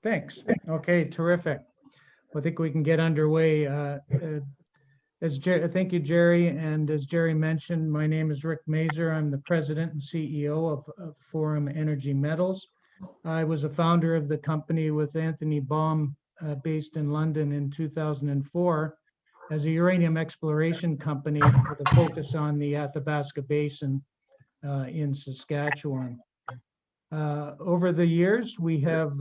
Thanks. Okay, terrific. I think we can get underway. Thank you, Jerry. And as Jerry mentioned, my name is Rick Mazer. I'm the president and CEO of Forum Energy Metals. I was a founder of the company with Anthony Baum, based in London in 2004, as a uranium exploration company with a focus on the Athabasca Basin in Saskatchewan. Over the years, we have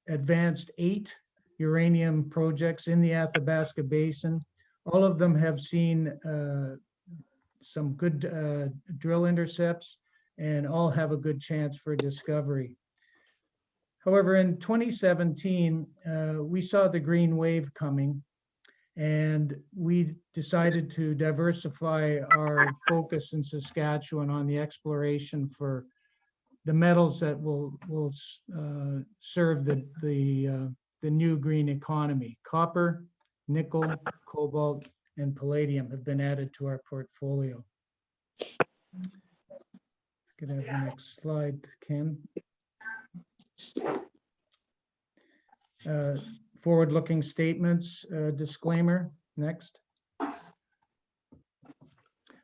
advanced 8 uranium projects in the Athabasca Basin. All of them have seen some good drill intercepts, and all have a good chance for discovery. However, in 2017, we saw the green wave coming, and we decided to diversify our focus in Saskatchewan on the exploration for the metals that will serve the new green economy. Copper, nickel, cobalt, and palladium have been added to our portfolio. Can I have the next slide, Ken? Forward-looking statements, disclaimer, next.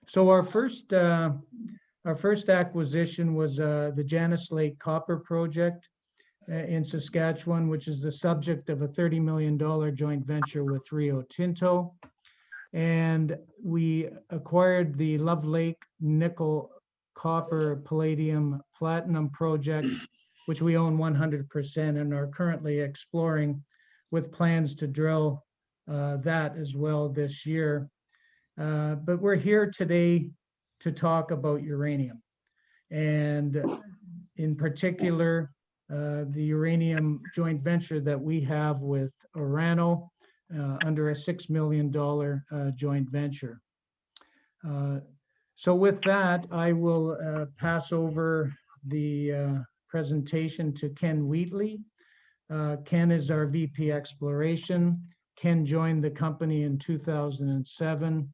So our first acquisition was the Janice Lake Copper Project in Saskatchewan, which is the subject of a $30 million joint venture with Rio Tinto. And we acquired the Love Lake Nickel Copper Palladium Platinum Project, which we own 100% and are currently exploring, with plans to drill that as well this year. But we're here today to talk about uranium, and in particular, the uranium joint venture that we have with Orano under a $6 million joint venture. So with that, I will pass over the presentation to Ken Wheatley. Ken is our VP Exploration. Ken joined the company in 2007.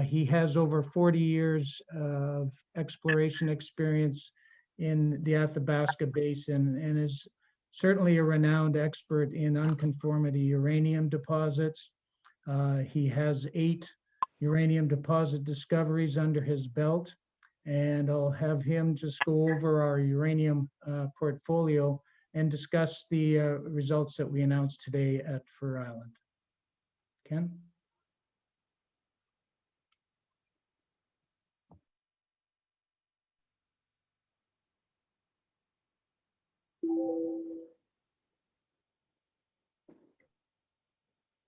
He has over 40 years of exploration experience in the Athabasca Basin and is certainly a renowned expert in unconformity uranium deposits. He has 8 uranium deposit discoveries under his belt, and I'll have him just go over our uranium portfolio and discuss the results that we announced today at Fur Island. Ken?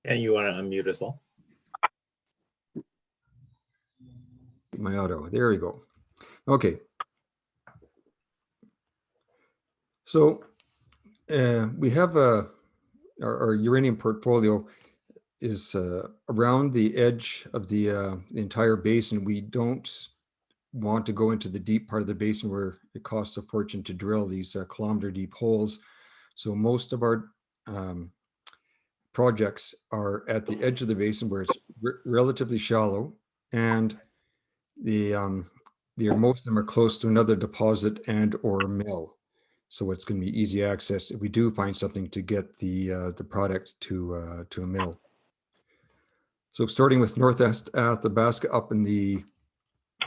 And you want to unmute as well? My auto, there we go. Okay. So we have our uranium portfolio is around the edge of the entire basin. We don't want to go into the deep part of the basin where it costs a fortune to drill these kilometer deep holes. So most of our projects are at the edge of the basin where it's relatively shallow, and most of them are close to another deposit and or mill. So it's going to be easy access if we do find something to get the product to a mill. So starting with Northwest Athabasca up in the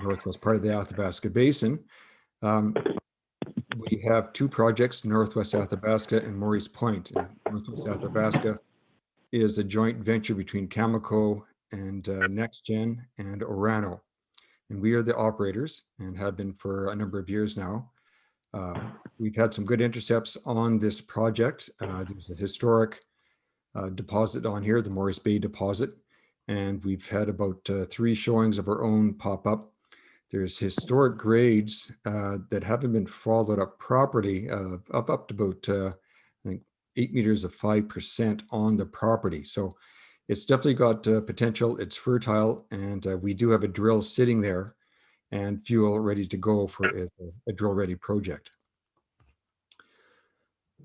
northwest part of the Athabasca Basin, we have 2 projects, Northwest Athabasca and Maurice Point. And Northwest Athabasca is a joint venture between Cameco and NextGen and Orano. And we are the operators and have been for a number of years now. We've had some good intercepts on this project. There's a historic deposit on here, the Morris Bay deposit. And we've had about 3 showings of our own pop up. There's historic grades that haven't been followed up properly, up to about, I think, 8 meters of 5% on the property. So it's definitely got potential. It's fertile, and we do have a drill sitting there and fuel ready to go for a drill-ready project.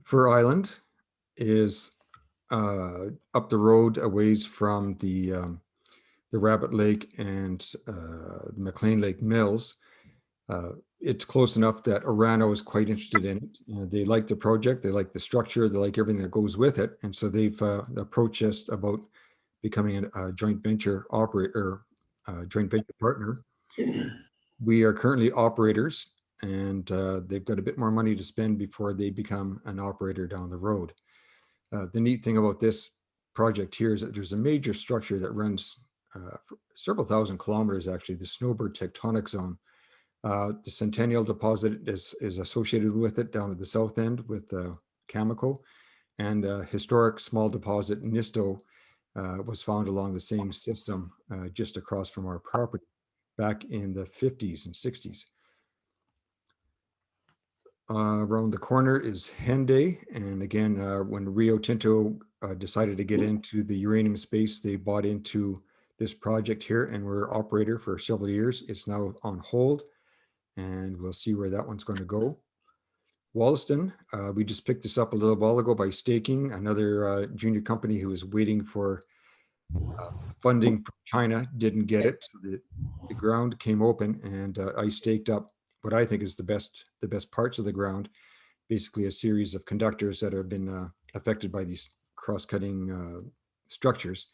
Fur Island is up the road a ways from the Rabbit Lake and the McLean Lake mills. it's close enough that Orano is quite interested in it. They like the project, they like the structure, they like everything that goes with it. And so they've approached us about becoming a joint venture operator, joint venture partner. We are currently operators, and they've got a bit more money to spend before they become an operator down the road. The neat thing about this project here is that there's a major structure that runs for several thousand kilometers, actually, the Snowbird Tectonic Zone. The Centennial deposit is associated with it down at the south end with Cameco, and a historic small deposit, Nisto, was found along the same system just across from our property back in the 50s and 60s. Around the corner is Henday, and again, when Rio Tinto decided to get into the uranium space, they bought into this project here, and we're operator for several years. It's now on hold, and we'll see where that one's going to go. Wollaston, we just picked this up a little while ago by staking. Another junior company who was waiting for funding from China didn't get it. So the ground came open, and I staked up what I think is the best parts of the ground, basically a series of conductors that have been affected by these cross-cutting structures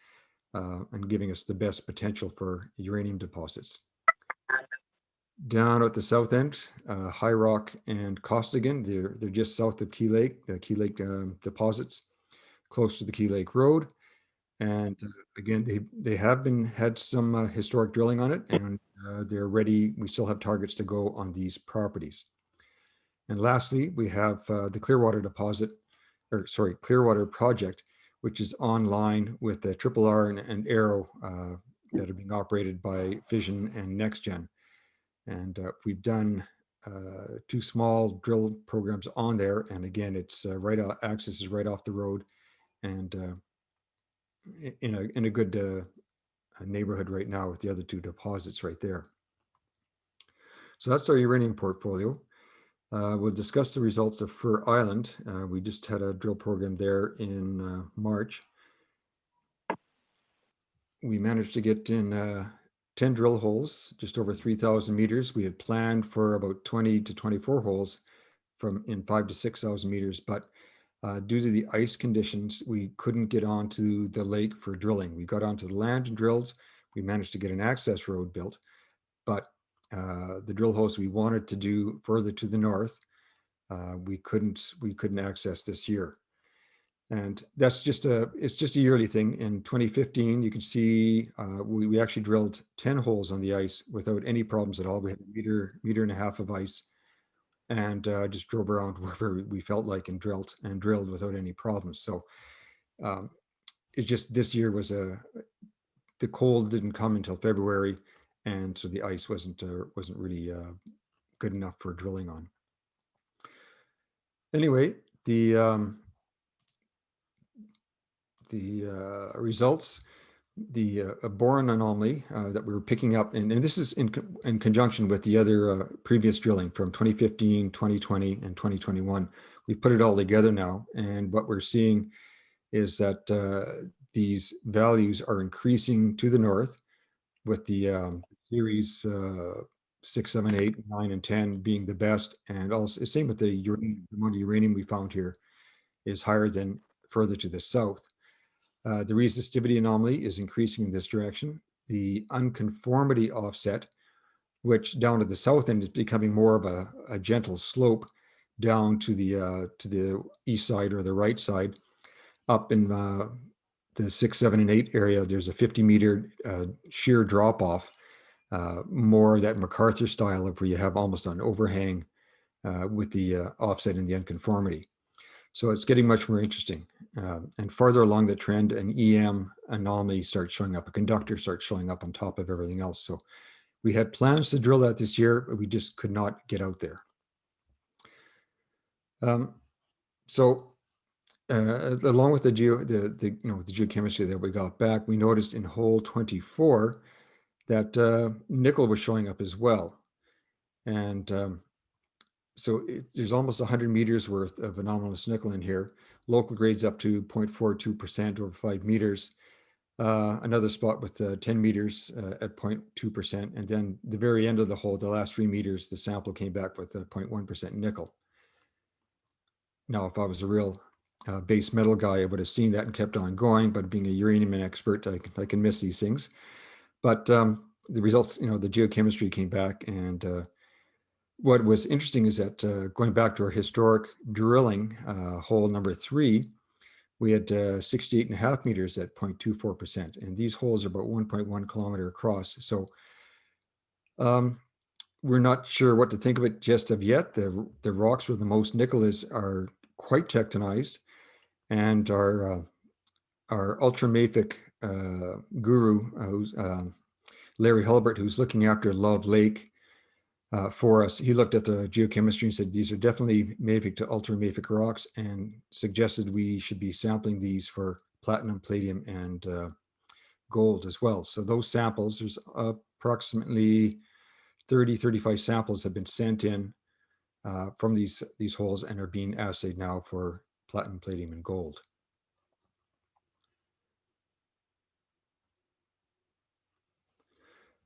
and giving us the best potential for uranium deposits. Down at the south end, High Rock and Costigan, they're just south of Key Lake, the Key Lake deposits, close to the Key Lake Road. And again, they have had some historic drilling on it, and they're ready. We still have targets to go on these properties. And lastly, we have the Clearwater deposit, or sorry, Clearwater project, which is online with the Triple R and Arrow that are being operated by Fission and NextGen. And we've done 2 small drill programs on there. And again, it's access is right off the road, and in a good neighborhood right now with the other 2 deposits right there. So that's our uranium portfolio. We'll discuss the results of Fur Island. We just had a drill program there in March. We managed to get in 10 drill holes, just over 3,000 meters. We had planned for about 20 to 24 holes in 5,000 to 6,000 meters, but due to the ice conditions, we couldn't get onto the lake for drilling. We got onto the land and drilled. We managed to get an access road built, but the drill holes we wanted to do further to the north, we couldn't access this year. And that's it's just a yearly thing. In 2015, you can see we actually drilled 10 holes on the ice without any problems at all. We had a meter and a half of ice, and just drove around wherever we felt like and drilled without any problems. So it's just this year was the cold didn't come until February, and so the ice wasn't really good enough for drilling on. Anyway, the results, the boron anomaly that we were picking up, and this is in conjunction with the other previous drilling from 2015, 2020, and 2021. We put it all together now, and what we're seeing is that these values are increasing to the north, with the series 6, 7, 8, 9, and 10 being the best, and also the same with the uranium. The amount of uranium we found here is higher than further to the south. The resistivity anomaly is increasing in this direction. The unconformity offset, which down to the south end is becoming more of a gentle slope down to the east side or the right side. Up in the 6, 7, and 8 area, there's a 50-meter sheer drop off, more of that MacArthur style of where you have almost an overhang with the offset and the unconformity. So it's getting much more interesting. And farther along the trend, an EM anomaly starts showing up, a conductor starts showing up on top of everything else. So we had plans to drill that this year, but we just could not get out there. Along with the geochemistry that we got back, we noticed in hole 24 that nickel was showing up as well. And so there's almost 100 meters worth of anomalous nickel in here. Local grades up to 0.42% over 5 meters. another spot with 10 meters at 0.2%. And then the very end of the hole, the last 3 meters, the sample came back with 0.1% nickel. Now, if I was a real base metal guy, I would have seen that and kept on going. But being a uranium expert, I can miss these things. But the results, the geochemistry came back. And what was interesting is that going back to our historic drilling, hole number 3, we had 68.5 meters at 0.24%. And these holes are about 1.1 kilometer across. So we're not sure what to think of it just of yet. The rocks where the most nickel are quite tectonized, and our ultramafic guru, who's Larry Hulbert, who's looking after Love Lake for us, he looked at the geochemistry and said these are definitely mafic to ultramafic rocks, and suggested we should be sampling these for platinum, palladium, and gold as well. So those samples, there's approximately 35 samples have been sent in from these holes and are being assayed now for platinum, palladium, and gold.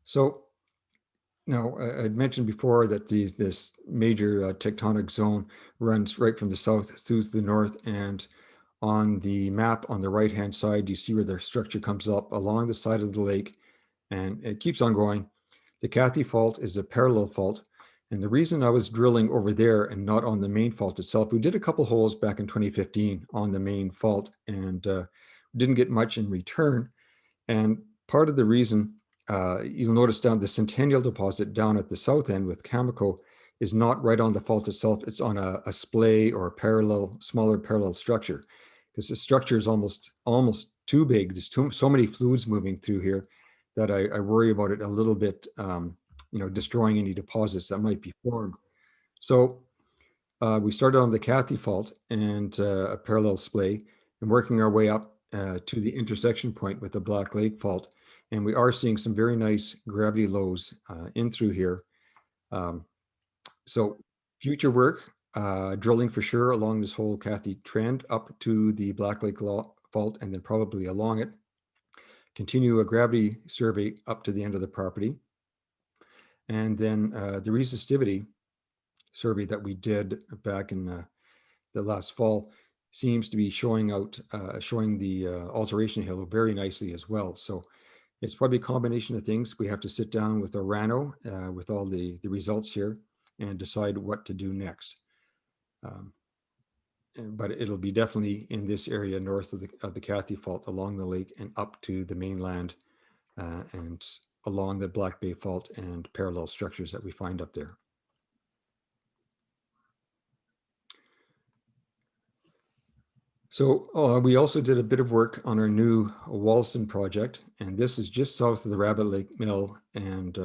So now I'd mentioned before that this major tectonic zone runs right from the south through the north, and on the map on the right-hand side, you see where the structure comes up along the side of the lake, and it keeps on going. The Cathy Fault is a parallel fault. And the reason I was drilling over there and not on the main fault itself, we did a couple holes back in 2015 on the main fault, and didn't get much in return. And part of the reason, you'll notice down the Centennial deposit down at the south end with Cameco is not right on the fault itself. It's on a splay or a smaller parallel structure, because the structure is almost too big. There's so many fluids moving through here that I worry about it a little bit, destroying any deposits that might be formed. So we started on the Cathy Fault and a parallel splay, and working our way up to the intersection point with the Black Lake Fault. And we are seeing some very nice gravity lows in through here. So future work, drilling for sure along this whole Cathy trend up to the Black Lake Fault, and then probably along it. Continue a gravity survey up to the end of the property. And then the resistivity survey that we did back in the last fall seems to be showing the alteration halo very nicely as well. So it's probably a combination of things. We have to sit down with Orano with all the results here and decide what to do next. But it'll be definitely in this area north of the Cathy Fault along the lake and up to the mainland and along the Black Bay Fault and parallel structures that we find up there. So we also did a bit of work on our new Wollaston project, and this is just south of the Rabbit Lake Mill and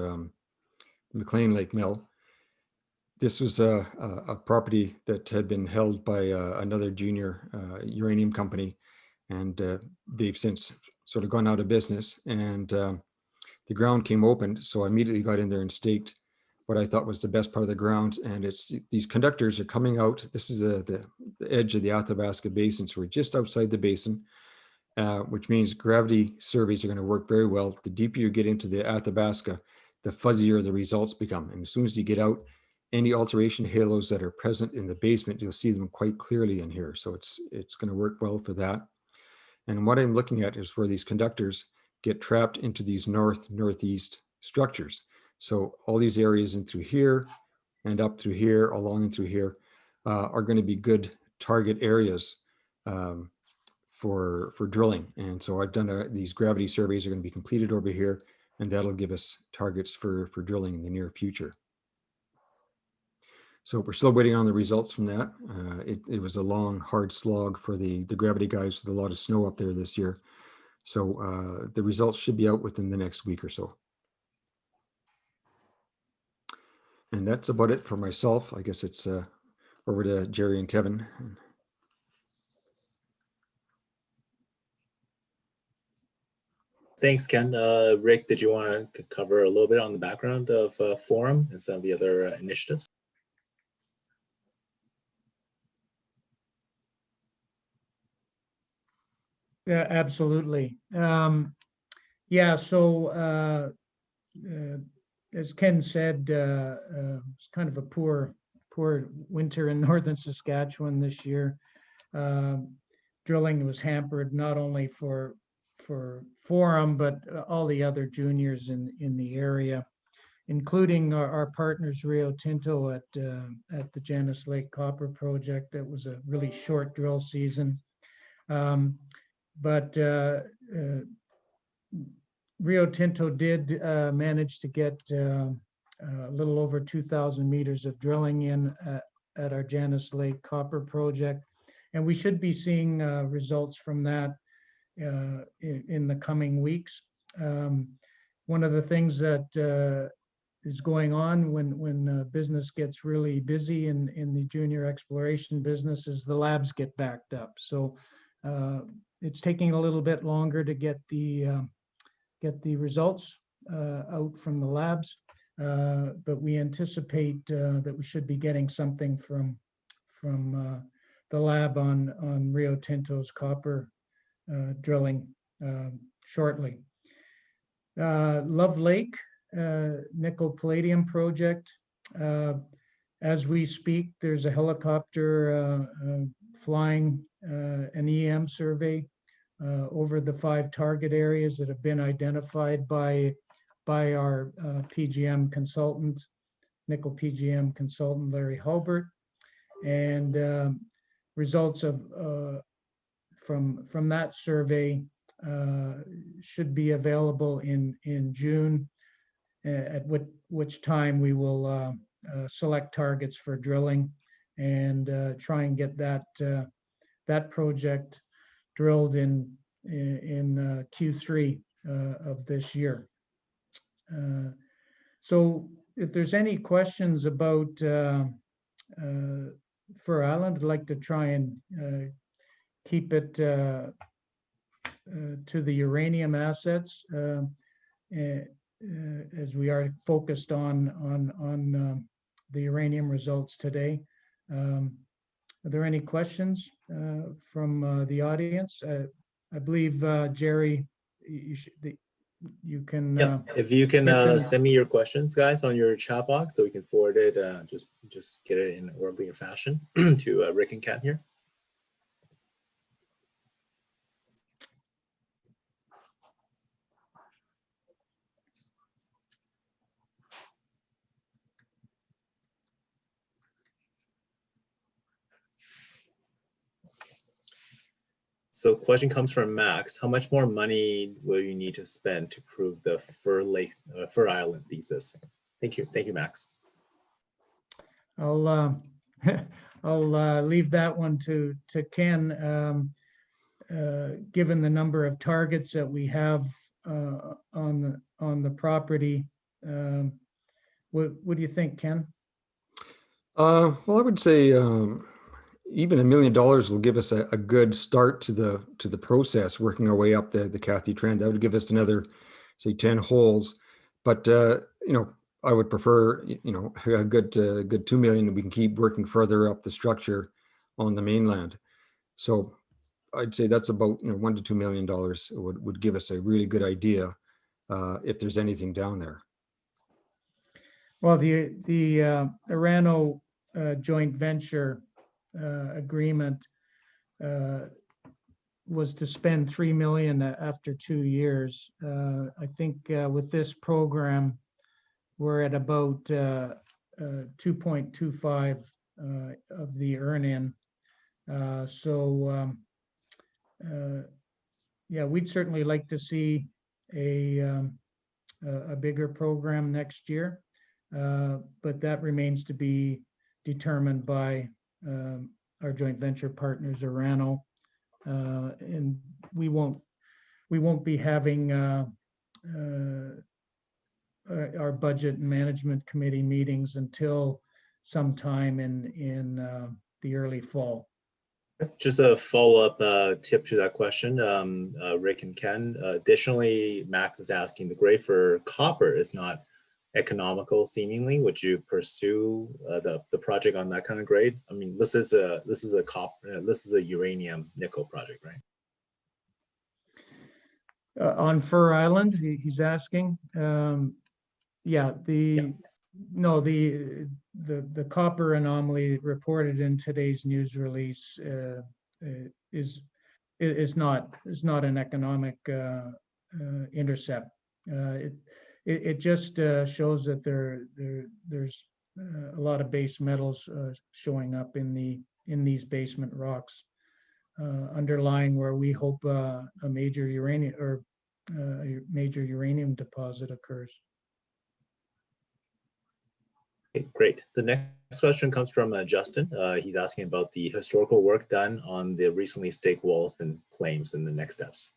McLean Lake Mill. This was a property that had been held by another junior uranium company, and they've since sort of gone out of business, and the ground came open. So I immediately got in there and staked what I thought was the best part of the ground. And it's these conductors are coming out. This is the edge of the Athabasca Basin. So we're just outside the basin, which means gravity surveys are going to work very well. The deeper you get into the Athabasca, the fuzzier the results become. And as soon as you get out, any alteration halos that are present in the basement, you'll see them quite clearly in here. So it's going to work well for that. And what I'm looking at is where these conductors get trapped into these northeast structures. So all these areas in through here and up through here, along and through here, are going to be good target areas for drilling. And so I've done these gravity surveys are going to be completed over here, and that'll give us targets for drilling in the near future. So we're still waiting on the results from that. It was a long, hard slog for the gravity guys with a lot of snow up there this year. So the results should be out within the next week or so. And that's about it for myself. I guess it's over to Jerry and Kevin. Thanks, Ken. Rick, did you want to cover a little bit on the background of Forum and some of the other initiatives? Yeah, absolutely. Yeah, so as Ken said, it's kind of a poor winter in northern Saskatchewan this year. Drilling was hampered not only for Forum, but all the other juniors in the area, including our partners Rio Tinto at the Janice Lake Copper Project. It was a really short drill season, but Rio Tinto did manage to get a little over 2,000 meters of drilling in at our Janice Lake Copper Project, and we should be seeing results from that in the coming weeks. One of the things that is going on when business gets really busy in the junior exploration business is the labs get backed up. So it's taking a little bit longer to get the results out from the labs, but we anticipate that we should be getting something from the lab on Rio Tinto's copper drilling shortly. Love Lake nickel palladium project. As we speak, there's a helicopter flying an EM survey over the 5 target areas that have been identified by our PGM consultant, nickel PGM consultant Larry Hulbert, and results of from that survey should be available in June, at which time we will select targets for drilling and try and get that project drilled in Q3 of this year. So if there's any questions about Fur Island, I'd like to try and keep it to the uranium assets as we are focused on the uranium results today. Are there any questions from the audience? I believe, Jerry, you can. Yep. If you can send me your questions, guys, on your chat box, so we can forward it. Just get it in an orderly fashion to Rick and Ken here. So question comes from Max. How much more money will you need to spend to prove the Fur Island thesis? Thank you, Max. I'll leave that one to Ken. Given the number of targets that we have on the property, what do you think, Ken? Well, I would say even $1 million will give us a good start to the process, working our way up the Cathy trend. That would give us another, say, 10 holes. But I would prefer a good 2 million, and we can keep working further up the structure on the mainland. So I'd say that's about $1 to $2 million would give us a really good idea if there's anything down there. Well, the Orano joint venture agreement was to spend $3 million after 2 years. I think with this program, we're at about 2.25 of the earn-in. Yeah, we'd certainly like to see a bigger program next year, but that remains to be determined by our joint venture partners, Orano, and we won't be having our budget and management committee meetings until sometime in the early fall. Just a follow-up tip to that question, Rick and Ken. Additionally, Max is asking, the grade for copper is not economical seemingly. Would you pursue the project on that kind of grade? I mean, this is a uranium nickel project, right? On Fur Island, he's asking. Yeah, no, the copper anomaly reported in today's news release is not an economic intercept. It just shows that there's a lot of base metals showing up in these basement rocks, underlying where we hope a major uranium deposit occurs. Okay, great. The next question comes from Justin. He's asking about the historical work done on the recently staked Wollaston claims and the next steps.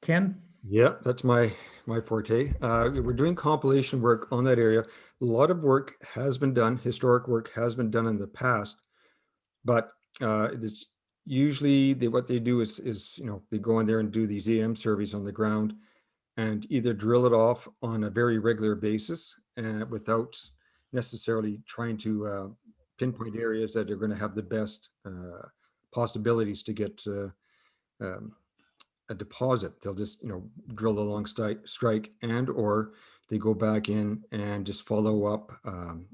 Ken? Yeah, that's my forte. We're doing compilation work on that area. A lot of work has been done, historic work has been done in the past, but it's usually what they do is they go in there and do these EM surveys on the ground and either drill it off on a very regular basis without necessarily trying to pinpoint areas that are going to have the best possibilities to get a deposit. They'll just drill the long strike, and or they go back in and just follow up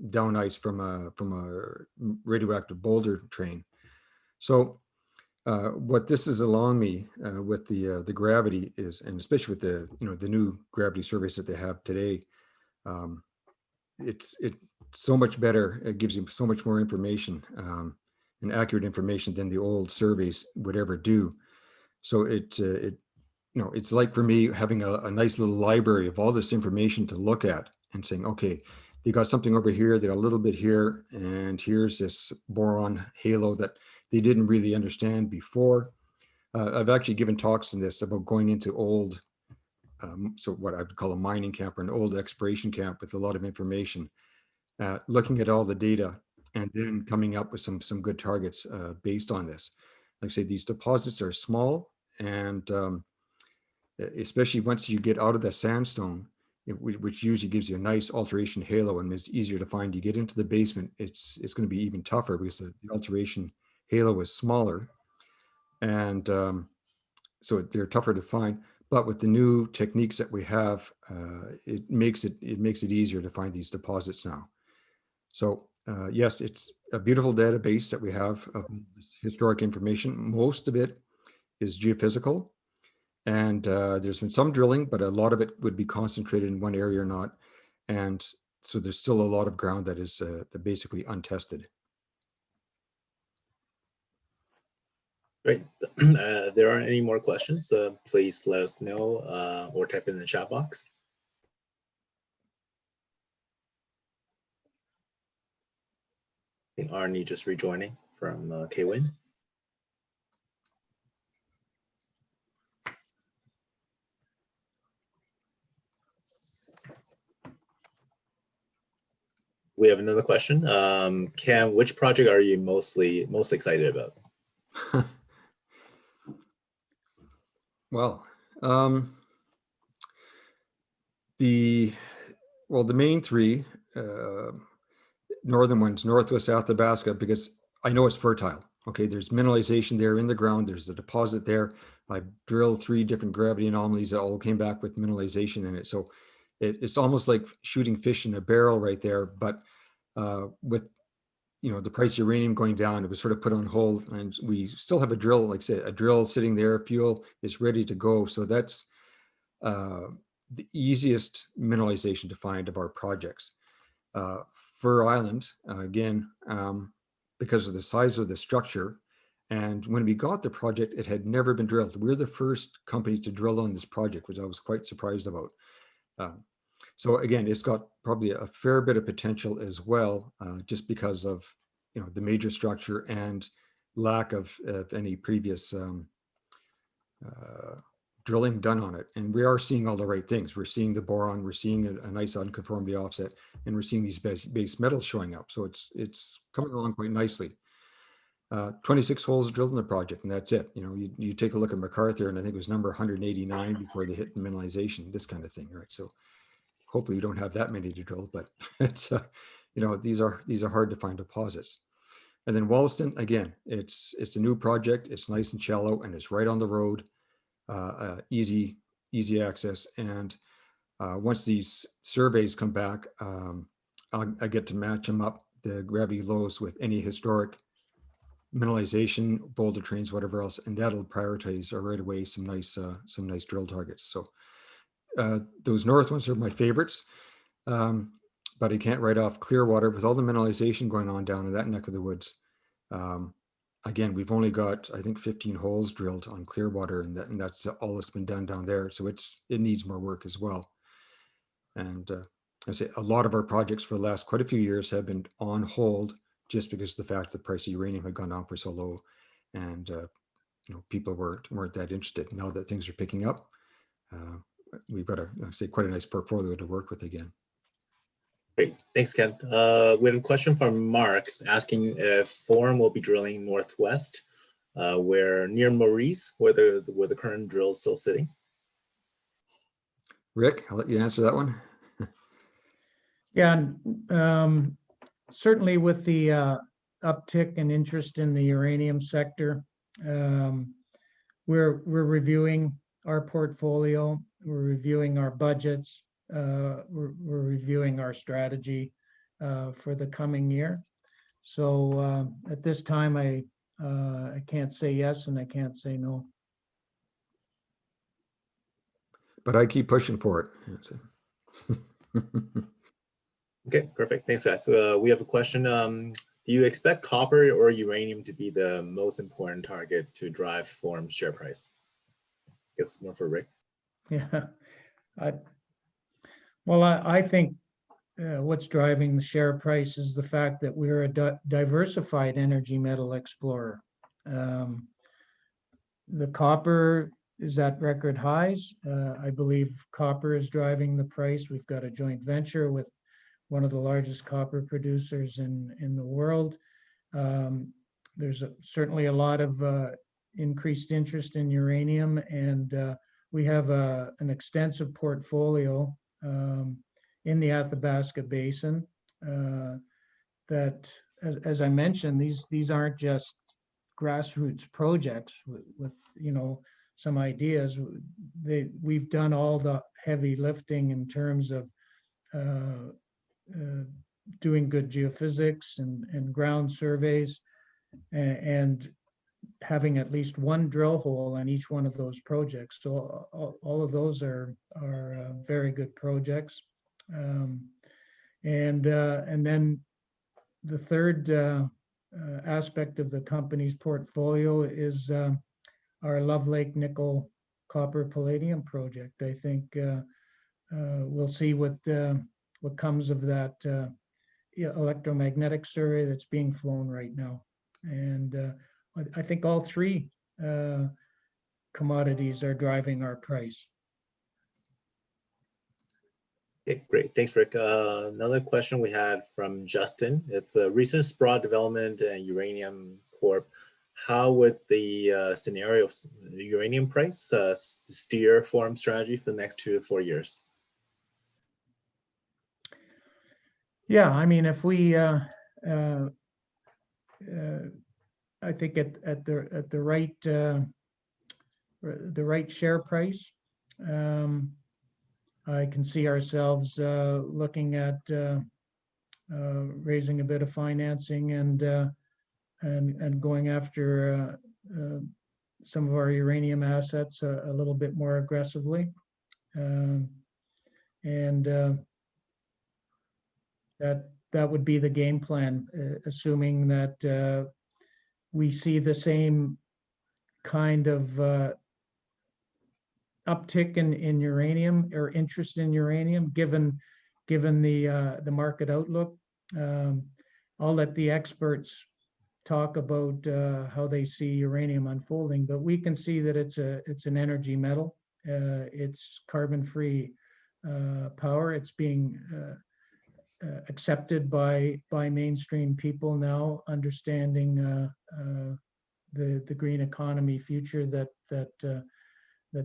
down ice from a radioactive boulder train. So what this is allowing me with the gravity is, and especially with the new gravity surveys that they have today, it's so much better. It gives you so much more information and accurate information than the old surveys would ever do. So it's like for me having a nice little library of all this information to look at and saying, okay, they got something over here, they got a little bit here, and here's this boron halo that they didn't really understand before. I've actually given talks in this about going into old, so what I would call a mining camp or an old exploration camp with a lot of information, looking at all the data and then coming up with some good targets based on this. Like I say, these deposits are small, and especially once you get out of the sandstone, which usually gives you a nice alteration halo and is easier to find. You get into the basement, it's going to be even tougher because the alteration halo is smaller, and so they're tougher to find. But with the new techniques that we have, it makes it easier to find these deposits now. So yes, it's a beautiful database that we have of this historic information. Most of it is geophysical, and there's been some drilling, but a lot of it would be concentrated in one area or not. And so there's still a lot of ground that is basically untested. Great. If there aren't any more questions, please let us know or type in the chat box. I think Arnie just rejoining from KWIN. We have another question. Cam, which project are you most excited about? Well, the main three northern ones, Northwest Athabasca, because I know it's fertile. Okay, there's mineralization there in the ground. There's a deposit there. I drilled 3 different gravity anomalies that all came back with mineralization in it. So it's almost like shooting fish in a barrel right there. But with the price of uranium going down, it was sort of put on hold, and we still have a drill, like I said, a drill sitting there. Fuel is ready to go. So that's the easiest mineralization to find of our projects. Fur Island, again, because of the size of the structure, and when we got the project, it had never been drilled. We're the first company to drill on this project, which I was quite surprised about. So again, it's got probably a fair bit of potential as well, just because of the major structure and lack of any previous drilling done on it. And we are seeing all the right things. We're seeing the boron, we're seeing a nice unconformity offset, and we're seeing these base metals showing up. So it's coming along quite nicely. 26 holes drilled in the project, and that's it. You take a look at MacArthur, and I think it was number 189 before they hit the mineralization, this kind of thing, right? So hopefully we don't have that many to drill, but it's these are hard to find deposits. And then Wollaston, again, it's a new project. It's nice and shallow, and it's right on the road. easy access. And once these surveys come back, I get to match them up, the gravity lows, with any historic mineralization, boulder trains, whatever else, and that'll prioritize right away some nice drill targets. So those north ones are my favorites, but I can't write off Clearwater with all the mineralization going on down in that neck of the woods. Again, we've only got, I think, 15 holes drilled on Clearwater, and that's all that's been done down there. So it needs more work as well. And I say a lot of our projects for the last quite a few years have been on hold just because of the fact the price of uranium had gone down for so low, and people weren't that interested. Now that things are picking up, we've got quite a nice portfolio to work with again. Great, thanks, Ken. We have a question from Mark asking if Forum will be drilling northwest, where near Maurice, where the current drill is still sitting. Rick, I'll let you answer that one. Yeah, certainly with the uptick in interest in the uranium sector, we're reviewing our portfolio, we're reviewing our budgets, we're reviewing our strategy for the coming year. So at this time, I can't say yes and I can't say no. But I keep pushing for it. Okay, perfect. Thanks, guys. So we have a question. Do you expect copper or uranium to be the most important target to drive Forum's share price? I guess more for Rick. Yeah, I think what's driving the share price is the fact that we're a diversified energy metal explorer. The copper is at record highs. I believe copper is driving the price. We've got a joint venture with one of the largest copper producers in the world. There's certainly a lot of increased interest in uranium, and we have an extensive portfolio in the Athabasca Basin that, as I mentioned, these aren't just grassroots projects with some ideas. We've done all the heavy lifting in terms of doing good geophysics and ground surveys, and having at least one drill hole on each one of those projects. So all of those are very good projects. And then the third aspect of the company's portfolio is our Love Lake nickel copper palladium project. I think we'll see what comes of that electromagnetic survey that's being flown right now. And I think all three commodities are driving our price. Okay, great. Thanks, Rick. Another question we had from Justin. It's a recent Sprott development and Uranium Corp. How would the scenario of the uranium price steer Forum strategy for the next 2 to 4 years? Yeah, I mean, if we, I think at the right share price, I can see ourselves looking at raising a bit of financing and going after some of our uranium assets a little bit more aggressively, and that would be the game plan, assuming that we see the same kind of uptick in uranium or interest in uranium, given the market outlook. I'll let the experts talk about how they see uranium unfolding, but we can see that it's an energy metal. It's carbon-free power. It's being accepted by mainstream people now, understanding the green economy future that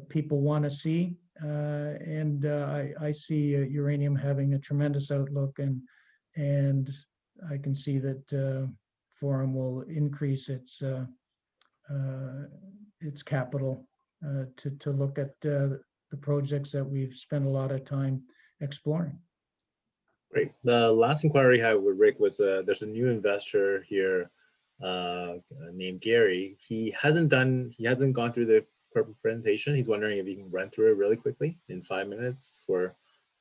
people want to see, and I see uranium having a tremendous outlook, and I can see that Forum will increase its capital to look at the projects that we've spent a lot of time exploring. Great. The last inquiry I had with Rick was there's a new investor here named Gary. He hasn't gone through the presentation. He's wondering if you can run through it really quickly in 5 minutes for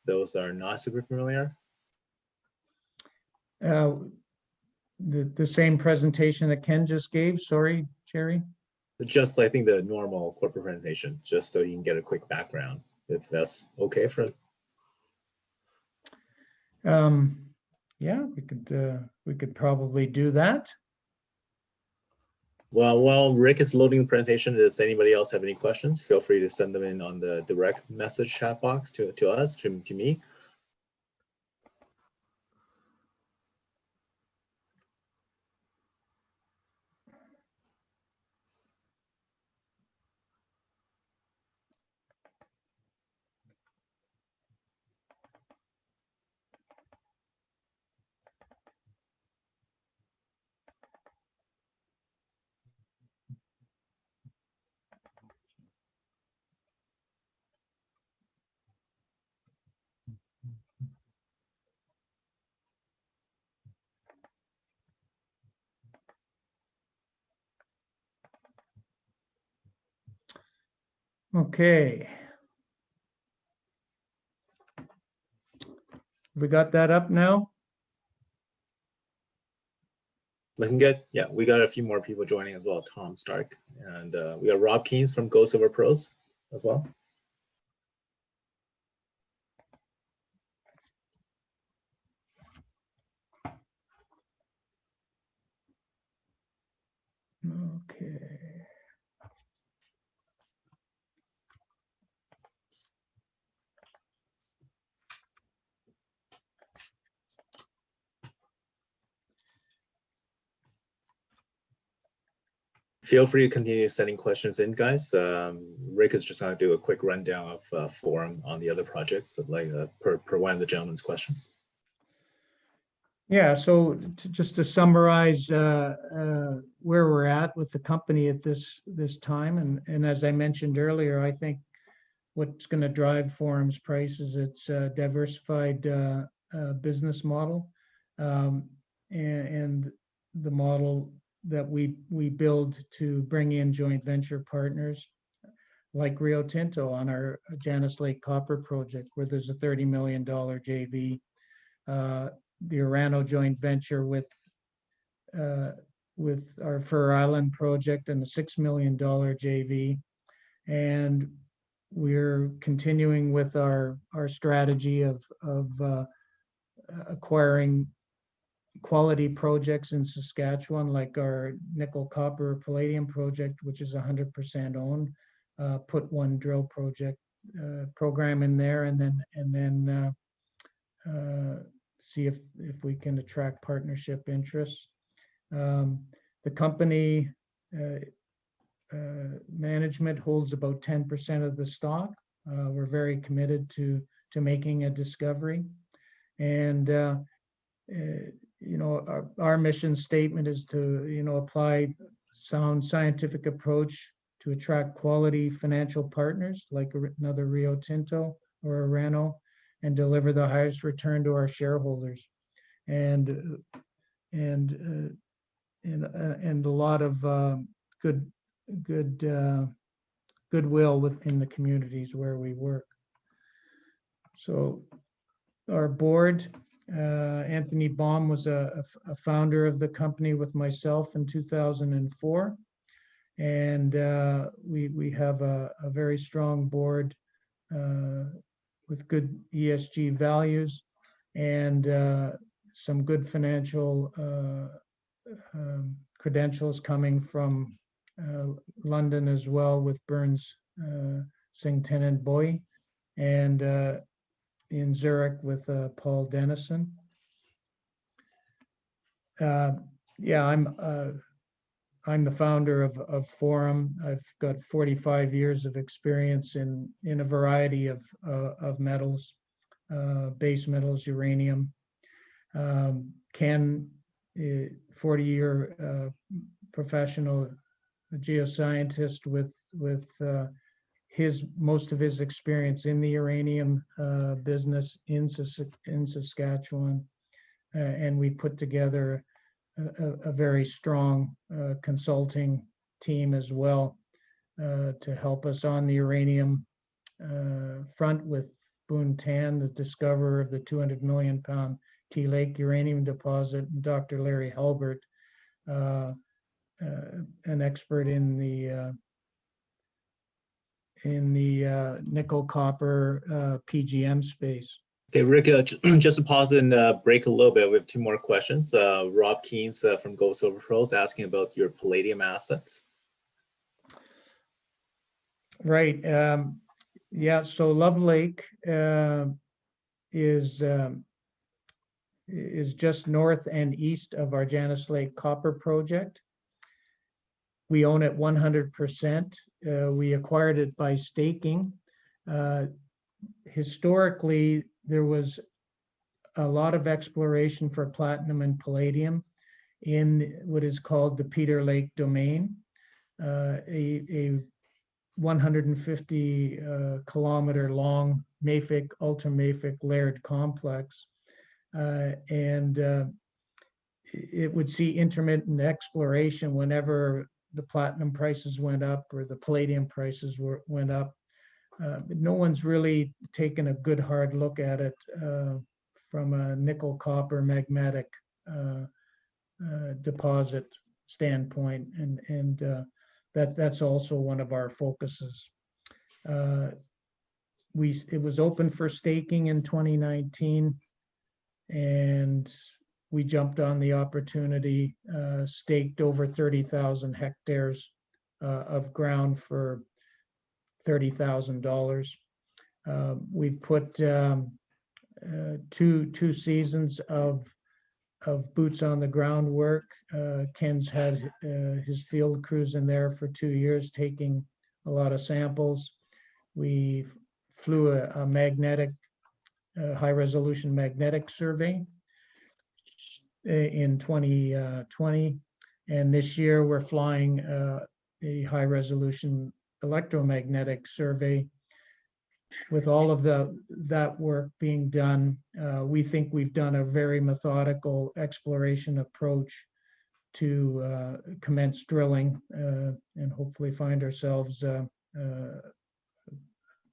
those that are not super familiar. The same presentation that Ken just gave. Sorry, Jerry. Just, I think, the normal corporate presentation, just so you can get a quick background, if that's okay for. Yeah, we could probably do that. Well, while Rick is loading the presentation, does anybody else have any questions? Feel free to send them in on the direct message chat box to us, to me. Okay. We got that up now? Looking good. Yeah, we got a few more people joining as well. Tom Stark, and we got Rob Keynes from Go Silver Pros as well. Okay. Feel free to continue sending questions in, guys. Rick is just going to do a quick rundown of forum on the other projects, like per one of the gentleman's questions. Yeah, so just to summarize where we're at with the company at this time, and as I mentioned earlier, I think what's going to drive Forum's price is its diversified business model, and the model that we build to bring in joint venture partners like Rio Tinto on our Janice Lake copper project, where there's a $30 million JV, the Orano joint venture with our Fur Island project and a $6 million JV, and we're continuing with our strategy of acquiring quality projects in Saskatchewan, like our nickel, copper, palladium project, which is 100% owned. Put one drill project program in there, and then see if we can attract partnership interests. The company management holds about 10% of the stock. We're very committed to making a discovery, and our mission statement is to apply sound scientific approach to attract quality financial partners like another Rio Tinto or Orano, and deliver the highest return to our shareholders, and a lot of goodwill within the communities where we work. So our board, Anthony Baum was a founder of the company with myself in 2004, and we have a very strong board with good ESG values and some good financial credentials coming from London as well, with Burns Sington and Boy, and in Zurich with Paul Dennison. Yeah, I'm the founder of Forum. I've got 45 years of experience in a variety of metals, base metals, uranium. Ken, 40-year professional geoscientist with most of his experience in the uranium business in Saskatchewan. And we put together a very strong consulting team as well to help us on the uranium front with Boone Tan, the discoverer of the 200 million pound Key Lake uranium deposit, and Dr. Larry Halbert, an expert in the nickel copper PGM space. Okay, Rick, just to pause and break a little bit, we have two more questions. Rob Keynes from Gold Silver Pros asking about your palladium assets. Right. Yeah, so Love Lake is just north and east of our Janice Lake copper project. We own it 100%. We acquired it by staking. Historically, there was a lot of exploration for platinum and palladium in what is called the Peter Lake domain, a 150 kilometer long mafic, ultramafic layered complex. And it would see intermittent exploration whenever the platinum prices went up or the palladium prices went up. But no one's really taken a good hard look at it from a nickel copper magmatic deposit standpoint, and that's also one of our focuses. It was open for staking in 2019, and we jumped on the opportunity, staked over 30,000 hectares of ground for $30,000. We've put two seasons of boots on the ground work. Ken's had his field crews in there for 2 years taking a lot of samples. We flew a magnetic, high resolution magnetic survey in 2020. And this year we're flying a high resolution electromagnetic survey. With all of that work being done, we think we've done a very methodical exploration approach to commence drilling and hopefully find ourselves a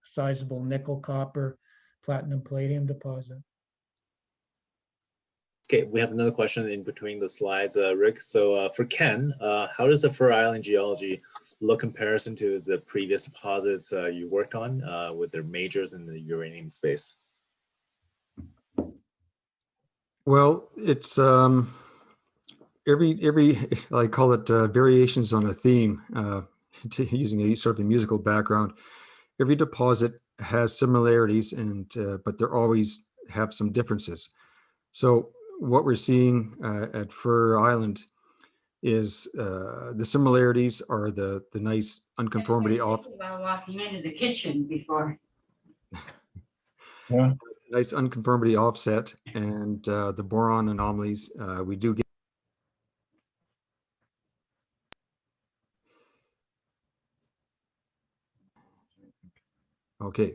sizable nickel, copper, platinum, palladium deposit. Okay, we have another question in between the slides, Rick. So for Ken, how does the Fur Island geology look comparison to the previous deposits you worked on with their majors in the uranium space? Well, it's every I call it variations on a theme, using a sort of a musical background. Every deposit has similarities, and but there always have some differences. So what we're seeing at Fur Island is the similarities are the nice unconformity off. While walking into the kitchen before. Yeah. Nice unconformity offset, and the boron anomalies we do get. Okay.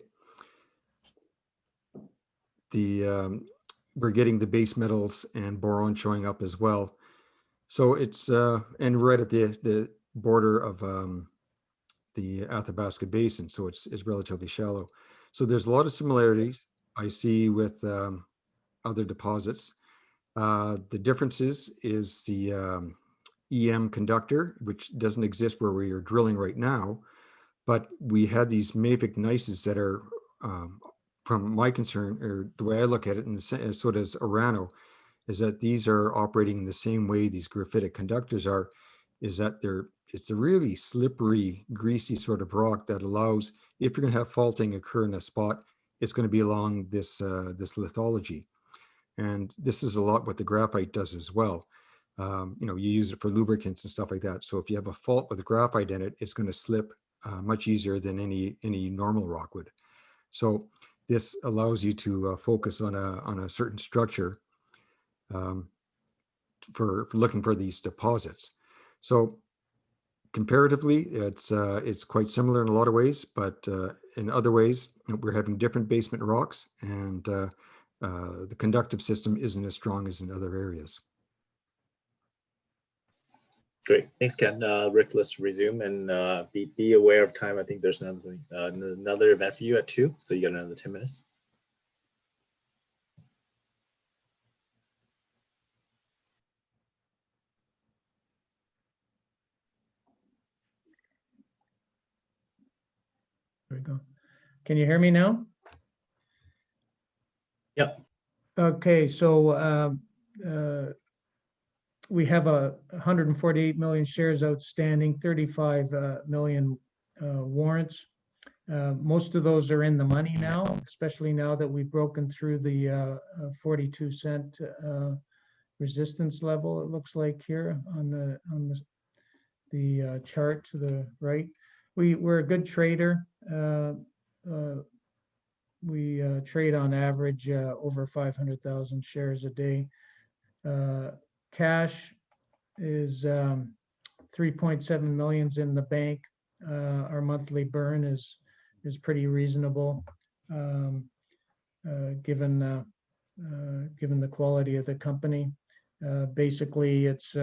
We're getting the base metals and boron showing up as well. So it's and right at the border of the Athabasca Basin, so it's relatively shallow. So there's a lot of similarities I see with other deposits. The differences is the EM conductor, which doesn't exist where we are drilling right now, but we had these mafic gneisses that are, from my concern, or the way I look at it, and so does Orano, is that these are operating in the same way these graphitic conductors are, is that it's a really slippery, greasy sort of rock that allows, if you're going to have faulting occur in a spot, it's going to be along this this lithology. And this is a lot what the graphite does as well. You know, you use it for lubricants and stuff like that. So if you have a fault with the graphite in it, it's going to slip much easier than any normal rock would. So this allows you to focus on a certain structure for looking for these deposits. So Comparatively, it's quite similar in a lot of ways, but in other ways, we're having different basement rocks, and the conductive system isn't as strong as in other areas. Great, thanks, Ken. Rick, let's resume and be aware of time. I think there's another event for you at 2, so you got another 10 minutes. There we go. Can you hear me now? Yep. Okay, so we have 148 million shares outstanding, 35 million warrants. Most of those are in the money now, especially now that we've broken through the 42-cent resistance level. It looks like here on the chart to the right. We're a good trader. We trade on average over 500,000 shares a day. Cash is 3.7 millions in the bank. Our monthly burn is pretty reasonable, given the quality of the company. Basically, it's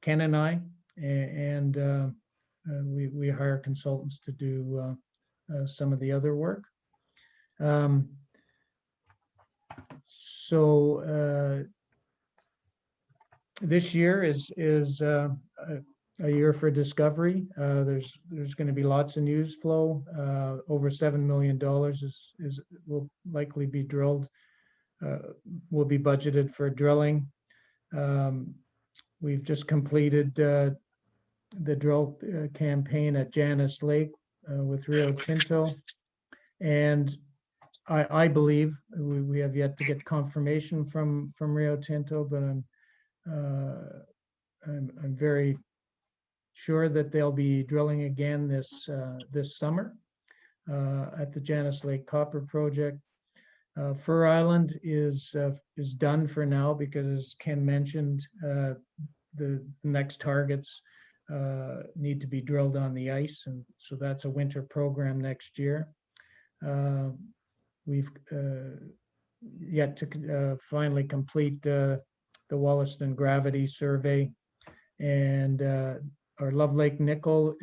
Ken and I, and we hire consultants to do some of the other work. So this year is a year for discovery. There's going to be lots of news flow. Over $7 million will likely be drilled. Will be budgeted for drilling. We've just completed the drill campaign at Janice Lake with Rio Tinto, and I believe we have yet to get confirmation from Rio Tinto, but I'm very sure that they'll be drilling again this summer at the Janice Lake Copper Project. Fur Island is done for now because, as Ken mentioned, the next targets need to be drilled on the ice, and so that's a winter program next year. We've yet to finally complete the Wollaston Gravity Survey, and our Love Lake Nickel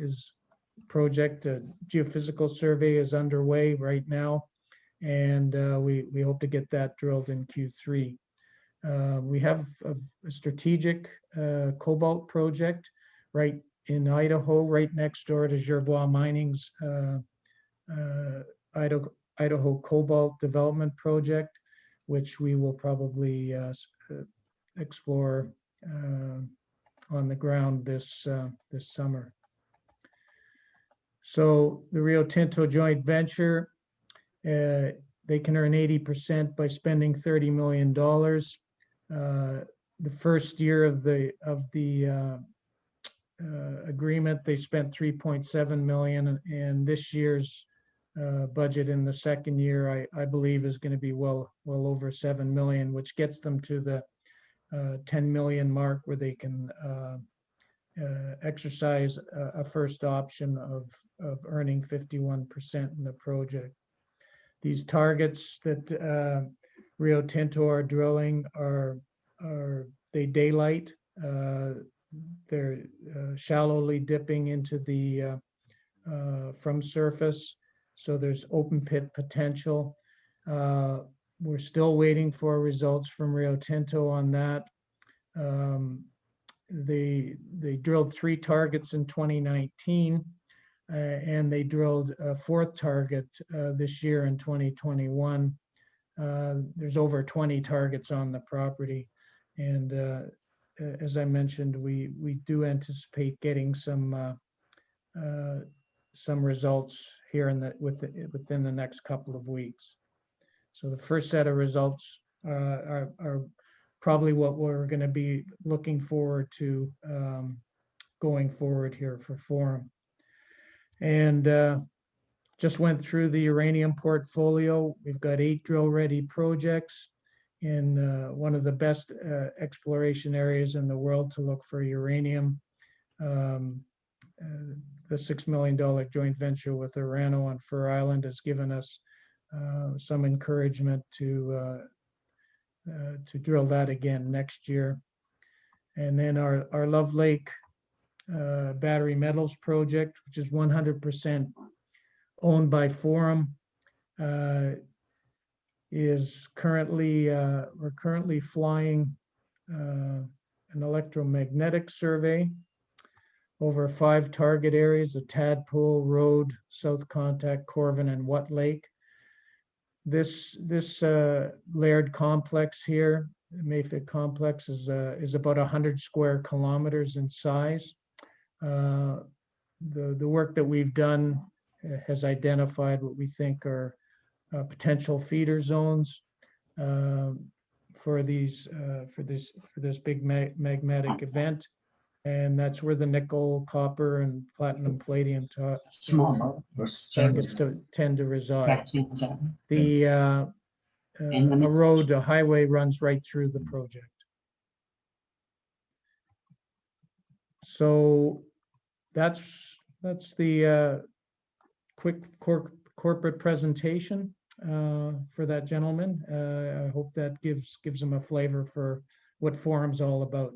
project geophysical survey is underway right now, and we hope to get that drilled in Q3. We have a strategic cobalt project right in Idaho, right next door to Jervois Mining's Idaho Cobalt Development Project, which we will probably explore on the ground this summer. So the Rio Tinto joint venture, they can earn 80% by spending $30 million. The first year of the agreement, they spent $3.7 million, and this year's budget in the second year, I believe, is going to be well over $7 million, which gets them to the 10 million mark, where they can exercise a first option of earning 51% in the project. These targets that Rio Tinto are drilling are they daylight. They're shallowly dipping into the from surface, so there's open pit potential. We're still waiting for results from Rio Tinto on that. They drilled 3 targets in 2019, and they drilled a 4th target this year in 2021. There's over 20 targets on the property, and as I mentioned, we do anticipate getting some results here within the next couple of weeks. So the first set of results are probably what we're going to be looking forward to going forward here for Forum. And just went through the uranium portfolio. We've got 8 drill-ready projects in one of the best exploration areas in the world to look for uranium. the $6 million joint venture with Orano on Fur Island has given us some encouragement to drill that again next year. And then our Love Lake battery metals project, which is 100% owned by Forum, is currently, we're currently flying an electromagnetic survey over 5 target areas of Tadpole, Road, South Contact, Corvin, and What Lake. This layered complex here, the Mayfield complex, is about 100 square kilometers in size. The work that we've done has identified what we think are potential feeder zones for this big magmatic event, and that's where the nickel, copper, and platinum, palladium targets tend to reside. A highway runs right through the project. So that's the quick corporate presentation for that gentleman. I hope that gives him a flavor for what Forum's all about.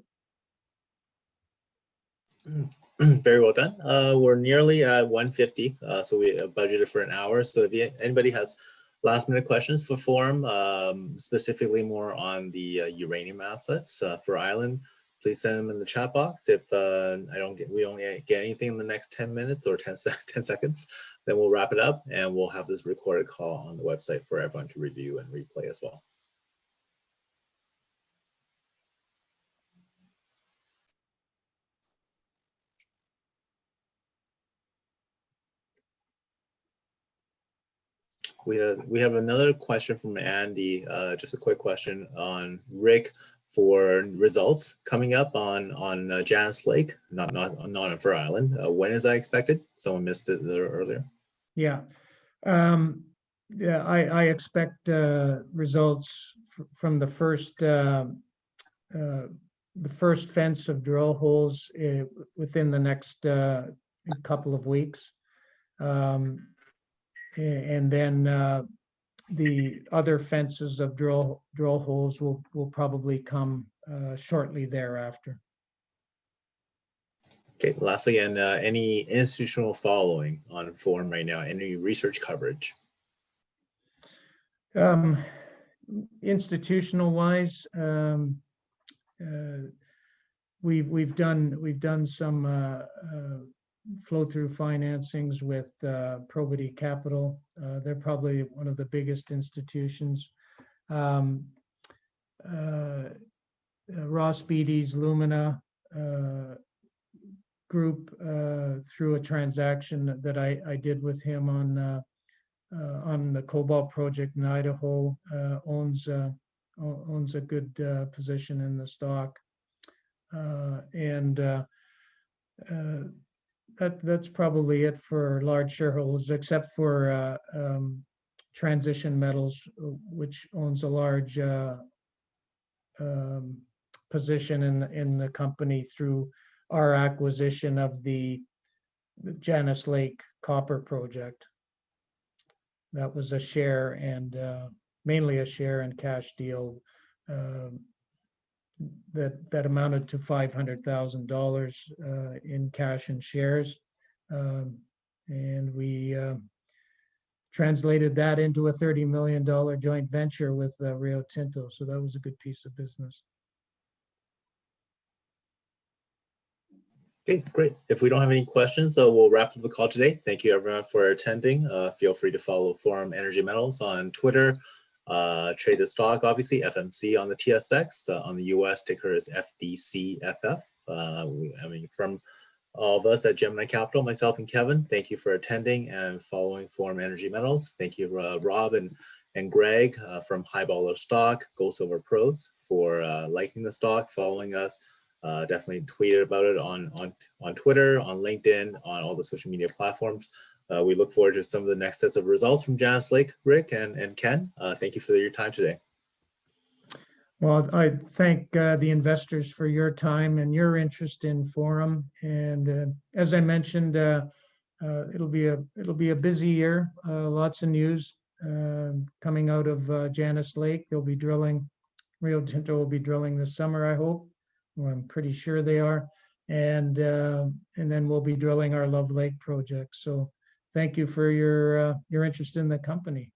Very well done. We're nearly at 1:50, so we budgeted for an hour. So if anybody has last minute questions for Forum, specifically more on the uranium assets for Island, please send them in the chat box. If we don't get anything in the next 10 minutes or 10 seconds, then we'll wrap it up and we'll have this recorded call on the website for everyone to review and replay as well. We have another question from Andy, just a quick question on Rick for results coming up on Janice Lake, not on Fur Island. When is that expected? Someone missed it earlier. Yeah, I expect results from the first fence of drill holes within the next couple of weeks. And then the other fences of drill holes will probably come shortly thereafter. Okay, lastly, and any institutional following on Forum right now, any research coverage? Institutional wise, we've done some flow-through financings with Probity Capital. They're probably one of the biggest institutions. Ross Beatty's Lumina group, through a transaction that I did with him on the Cobalt project in Idaho, owns a good position in the stock, and that's probably it for large shareholders, except for Transition Metals, which owns a large position in the company through our acquisition of the Janice Lake copper project. That was a share and mainly a share and cash deal that amounted to $500,000 in cash and shares, and we translated that into a $30 million joint venture with Rio Tinto. So that was a good piece of business. Okay, great. If we don't have any questions, we'll wrap up the call today. Thank you everyone for attending. Feel free to follow Forum Energy Metals on Twitter. Trade the stock, obviously, FMC on the TSX. On the US, ticker is FDCFF. From all of us at Jemini Capital, myself and Kevin, thank you for attending and following Forum Energy Metals. Thank you, Rob and Greg from Highballer Stock, Gold Silver Pros, for liking the stock, following us. Definitely tweeted about it on Twitter, on LinkedIn, on all the social media platforms. We look forward to some of the next sets of results from Janice Lake, Rick, and Ken. Thank you for your time today. Well, I thank the investors for your time and your interest in Forum. And as I mentioned, it'll be a busy year. Lots of news coming out of Janice Lake. They'll be drilling. Rio Tinto will be drilling this summer, I hope. Well, I'm pretty sure they are. And then we'll be drilling our Love Lake project. So thank you for your interest in the company.